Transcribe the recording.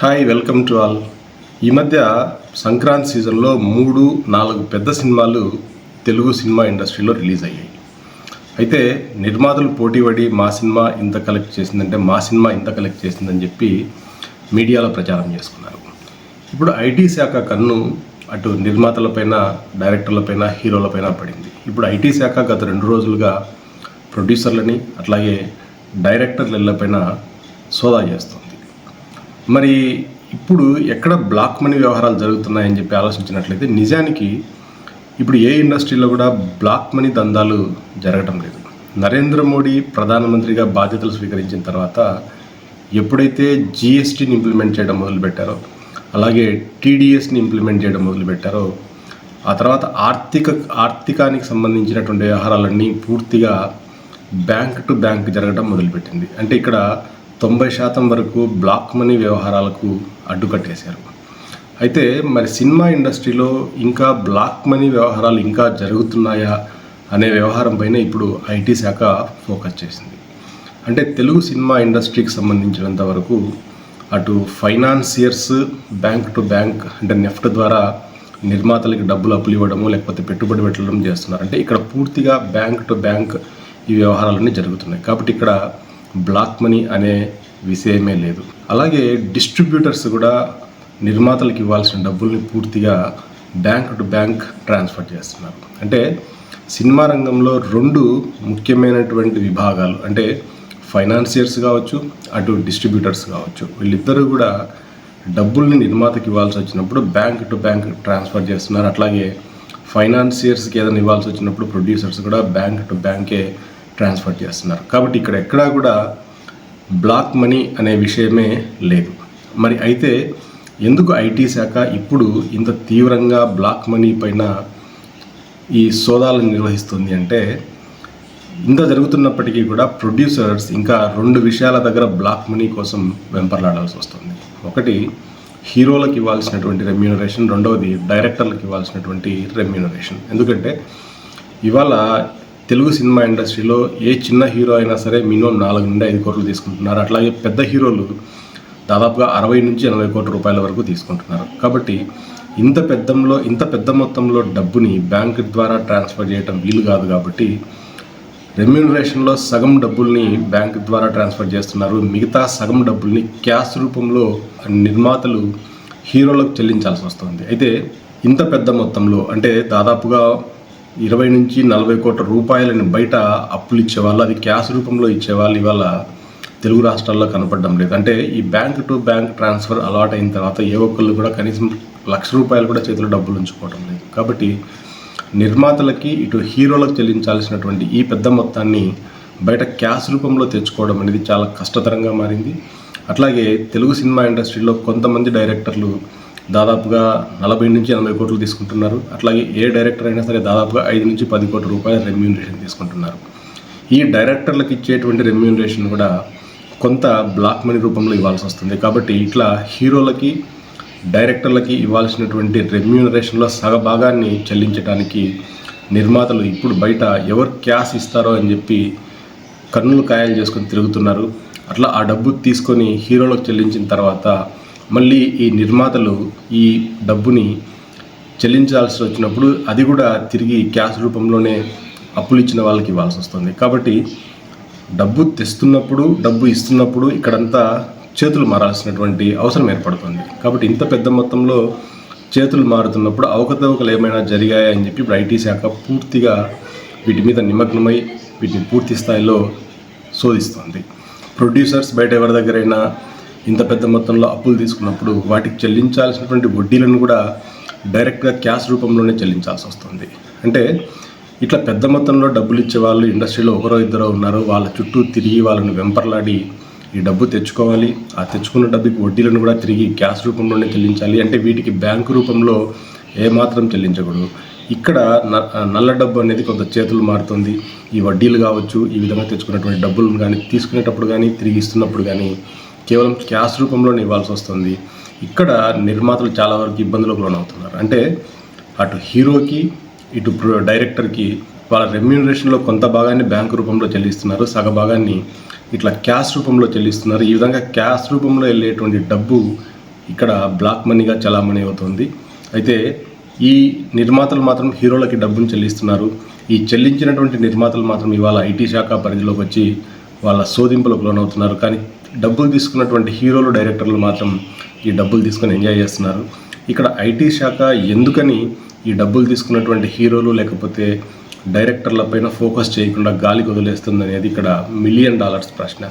Hi, welcome to all. ఈ మధ్య సంక్రాంతి సీజన్లో 3-4 పెద్ద సినిమాలు తెలుగు సినిమా ఇండస్ట్రీలో రిలీజ్ అయ్యాయి. అయితే నిర్మాతలు పోటీపడి మా సినిమా ఇంత కలెక్ట్ చేసిందని చెప్పి మీడియాలో ప్రచారం చేసుకున్నారు. ఇప్పుడు ఐటీ శాఖ కన్ను అటు నిర్మాతలపైన, డైరెక్టర్లపైన, హీరోలపైన పడింది. ఇప్పుడు ఐటీ శాఖ గత 2 రోజులుగా ప్రొడ్యూసర్లని అట్లాగే డైరెక్టర్లపైన సోదా చేస్తుంది. మరి ఇప్పుడు ఎక్కడ బ్లాక్ మనీ వ్యవహారాలు జరుగుతున్నాయని చెప్పి ఆలోచించినట్లయితే నిజానికి ఇప్పుడు ఏ ఇండస్ట్రీలో కూడా బ్లాక్ మనీ దందాలు జరగటం లేదు. నరేంద్ర మోడీ ప్రధానమంత్రిగా బాధ్యతలు స్వీకరించిన తర్వాత ఎప్పుడైతే జిఎస్టీని ఇంప్లిమెంట్ చేయడం మొదలుపెట్టారో, అలాగే టీడీఎస్ని ఇంప్లిమెంట్ చేయడం మొదలుపెట్టారో, ఆ తర్వాత ఆర్థికానికి సంబంధించినటువంటి వ్యవహారాలన్నీ పూర్తిగా బ్యాంక్ టు బ్యాంక్ జరగడం మొదలుపెట్టింది. అంటే ఇక్కడ 90% వరకు బ్లాక్ మనీ వ్యవహారాలకు అడ్డుకట్టేశారు. అయితే మరి సినిమా ఇండస్ట్రీలో ఇంకా బ్లాక్ మనీ వ్యవహారాలు ఇంకా జరుగుతున్నాయా అనే వ్యవహారం పైన ఇప్పుడు ఐటీ శాఖ ఫోకస్ చేసింది. అంటే తెలుగు సినిమా ఇండస్ట్రీకి సంబంధించినంత వరకు అటు ఫైనాన్సియర్స్ బ్యాంక్ టు బ్యాంక్ అంటే నెఫ్ట్ ద్వారా నిర్మాతలకి డబ్బులు అప్పులు ఇవ్వడము లేకపోతే పెట్టుబడి పెట్టడం చేస్తున్నారు. అంటే ఇక్కడ పూర్తిగా బ్యాంక్ టు బ్యాంక్ ఈ వ్యవహారాలన్నీ జరుగుతున్నాయి. కాబట్టి ఇక్కడ బ్లాక్ మనీ అనే విషయమే లేదు. అలాగే డిస్ట్రిబ్యూటర్స్ కూడా నిర్మాతలకు ఇవ్వాల్సిన డబ్బుల్ని పూర్తిగా బ్యాంక్ టు బ్యాంక్ ట్రాన్స్ఫర్ చేస్తున్నారు. అంటే సినిమా రంగంలో 2 ముఖ్యమైనటువంటి విభాగాలు అంటే ఫైనాన్సియర్స్ కావచ్చు, అటు డిస్ట్రిబ్యూటర్స్ కావచ్చు, వీళ్ళిద్దరూ కూడా డబ్బుల్ని నిర్మాతకి ఇవ్వాల్సి వచ్చినప్పుడు బ్యాంక్ టు బ్యాంక్ ట్రాన్స్ఫర్ చేస్తున్నారు. అట్లాగే ఫైనాన్సియర్స్కి ఏదైనా ఇవ్వాల్సి వచ్చినప్పుడు ప్రొడ్యూసర్స్ కూడా బ్యాంక్ టు బ్యాంకే ట్రాన్స్ఫర్ చేస్తున్నారు. కాబట్టి ఇక్కడ ఎక్కడా కూడా బ్లాక్ మనీ అనే విషయమే లేదు. మరి అయితే ఎందుకు ఐటీ శాఖ ఇప్పుడు ఇంత తీవ్రంగా బ్లాక్ మనీ పైన ఈ సోదాలను నిర్వహిస్తుంది అంటే, ఇంత జరుగుతున్నప్పటికీ కూడా ప్రొడ్యూసర్స్ ఇంకా 2 విషయాల దగ్గర బ్లాక్ మనీ కోసం వెంపర్లాడాల్సి వస్తుంది. ఒకటి హీరోలకు ఇవ్వాల్సినటువంటి రెమ్యూనరేషన్, రెండవది డైరెక్టర్లకు ఇవ్వాల్సినటువంటి రెమ్యూనరేషన్. ఎందుకంటే ఇవాళ తెలుగు సినిమా ఇండస్ట్రీలో ఏ చిన్న హీరో అయినా సరే మినిమం 4 నుండి 5 కోట్లు తీసుకుంటున్నారు. అట్లాగే పెద్ద హీరోలు దాదాపుగా 60 నుంచి 80 కోట్ల రూపాయల వరకు తీసుకుంటున్నారు. కాబట్టి ఇంత పెద్ద మొత్తంలో డబ్బుని బ్యాంక్ ద్వారా ట్రాన్స్ఫర్ చేయడం వీలు కాదు. కాబట్టి రెమ్యూనరేషన్లో సగం డబ్బుల్ని బ్యాంక్ ద్వారా ట్రాన్స్ఫర్ చేస్తున్నారు. మిగతా సగం డబ్బుల్ని క్యాష్ రూపంలో నిర్మాతలు హీరోలకు చెల్లించాల్సి వస్తుంది. అయితే ఇంత పెద్ద మొత్తంలో అంటే దాదాపుగా 20 నుంచి 40 కోట్ల రూపాయలని బయట అప్పులు ఇచ్చేవాళ్ళు, అది క్యాష్ రూపంలో ఇచ్చేవాళ్ళు ఇవాళ తెలుగు రాష్ట్రాల్లో కనపడడం లేదు. అంటే ఈ బ్యాంక్ టు బ్యాంక్ ట్రాన్స్ఫర్ అలవాటు అయిన తర్వాత ఏ ఒక్కళ్ళు కూడా కనీసం ₹1,00,000 కూడా చేతిలో డబ్బులు ఉంచుకోవడం లేదు. కాబట్టి నిర్మాతలకి ఇటు హీరోలకు చెల్లించాల్సినటువంటి ఈ పెద్ద మొత్తాన్ని బయట క్యాష్ రూపంలో తెచ్చుకోవడం అనేది చాలా కష్టతరంగా మారింది. అట్లాగే తెలుగు సినిమా ఇండస్ట్రీలో కొంతమంది డైరెక్టర్లు దాదాపుగా 40 నుంచి 80 కోట్లు తీసుకుంటున్నారు. అట్లాగే ఏ డైరెక్టర్ అయినా సరే దాదాపుగా 5 నుంచి 10 కోట్ల రూపాయల రెమ్యూనరేషన్ తీసుకుంటున్నారు. ఈ డైరెక్టర్లకు ఇచ్చేటువంటి రెమ్యూనరేషన్ కూడా కొంత బ్లాక్ మనీ రూపంలో ఇవ్వాల్సి వస్తుంది. కాబట్టి ఇట్లా హీరోలకి, డైరెక్టర్లకి ఇవ్వాల్సినటువంటి రెమ్యూనరేషన్లో సగభాగాన్ని చెల్లించడానికి నిర్మాతలు ఇప్పుడు బయట ఎవరు క్యాష్ ఇస్తారో అని చెప్పి కన్నులు కాయలు చేసుకొని తిరుగుతున్నారు. అట్లా ఆ డబ్బు తీసుకొని హీరోలకు చెల్లించిన తర్వాత మళ్ళీ ఈ నిర్మాతలు ఈ డబ్బుని చెల్లించాల్సి వచ్చినప్పుడు అది కూడా తిరిగి క్యాష్ రూపంలోనే అప్పులు ఇచ్చిన వాళ్ళకి ఇవ్వాల్సి వస్తుంది. కాబట్టి డబ్బు తెస్తున్నప్పుడు, డబ్బు ఇస్తున్నప్పుడు ఇక్కడంతా చేతులు మారాల్సినటువంటి అవసరం ఏర్పడుతుంది. కాబట్టి ఇంత పెద్ద మొత్తంలో చేతులు మారుతున్నప్పుడు అవకతవకలు ఏమైనా జరిగాయా అని చెప్పి ఇప్పుడు ఐటీ శాఖ పూర్తిగా వీటి మీద నిమగ్నమై వీటిని పూర్తి స్థాయిలో శోధిస్తుంది. ప్రొడ్యూసర్స్ బయట ఎవరి దగ్గరైనా ఇంత పెద్ద మొత్తంలో అప్పులు తీసుకున్నప్పుడు వాటికి చెల్లించాల్సినటువంటి వడ్డీలను కూడా డైరెక్ట్గా క్యాష్ రూపంలోనే చెల్లించాల్సి వస్తుంది. అంటే ఇట్లా పెద్ద మొత్తంలో డబ్బులు ఇచ్చే వాళ్ళు ఇండస్ట్రీలో ఒకరో ఇద్దరో ఉన్నారు. వాళ్ళ చుట్టూ తిరిగి వాళ్ళని వెంపర్లాడి ఈ డబ్బు తెచ్చుకోవాలి, ఆ తెచ్చుకున్న డబ్బుకి వడ్డీలను కూడా తిరిగి క్యాష్ రూపంలోనే చెల్లించాలి. అంటే వీటికి బ్యాంకు రూపంలో ఏమాత్రం చెల్లించకూడదు. ఇక్కడ నల్ల డబ్బు అనేది కొంత చేతులు మారుతుంది. ఈ వడ్డీలు కావచ్చు, ఈ విధంగా తెచ్చుకున్నటువంటి డబ్బులను కానీ తీసుకునేటప్పుడు కానీ తిరిగి ఇస్తున్నప్పుడు కానీ కేవలం క్యాష్ రూపంలోనే ఇవ్వాల్సి వస్తుంది. ఇక్కడ నిర్మాతలు చాలా వరకు ఇబ్బందులకు లోనవుతున్నారు. అంటే అటు హీరోకి, ఇటు డైరెక్టర్కి వాళ్ళ రెమ్యూనరేషన్లో కొంత భాగాన్ని బ్యాంకు రూపంలో చెల్లిస్తున్నారు, సగ భాగాన్ని ఇట్లా క్యాష్ రూపంలో చెల్లిస్తున్నారు. ఈ విధంగా క్యాష్ రూపంలో వెళ్ళేటువంటి డబ్బు ఇక్కడ బ్లాక్ మనీగా చలామణి అవుతుంది. అయితే ఈ నిర్మాతలు మాత్రం హీరోలకి డబ్బును చెల్లిస్తున్నారు. ఈ చెల్లించినటువంటి నిర్మాతలు మాత్రం ఇవాళ ఐటీ శాఖ పరిధిలోకి వచ్చి వాళ్ళ శోధింపులకు లోనవుతున్నారు. కానీ డబ్బులు తీసుకున్నటువంటి హీరోలు, డైరెక్టర్లు మాత్రం ఈ డబ్బులు తీసుకొని ఎంజాయ్ చేస్తున్నారు. ఇక్కడ ఐటీ శాఖ ఎందుకని ఈ డబ్బులు తీసుకున్నటువంటి హీరోలు లేకపోతే డైరెక్టర్ల పైన ఫోకస్ చేయకుండా గాలికి వదిలేస్తుంది అనేది ఇక్కడ $1 మిలియన్ ప్రశ్న.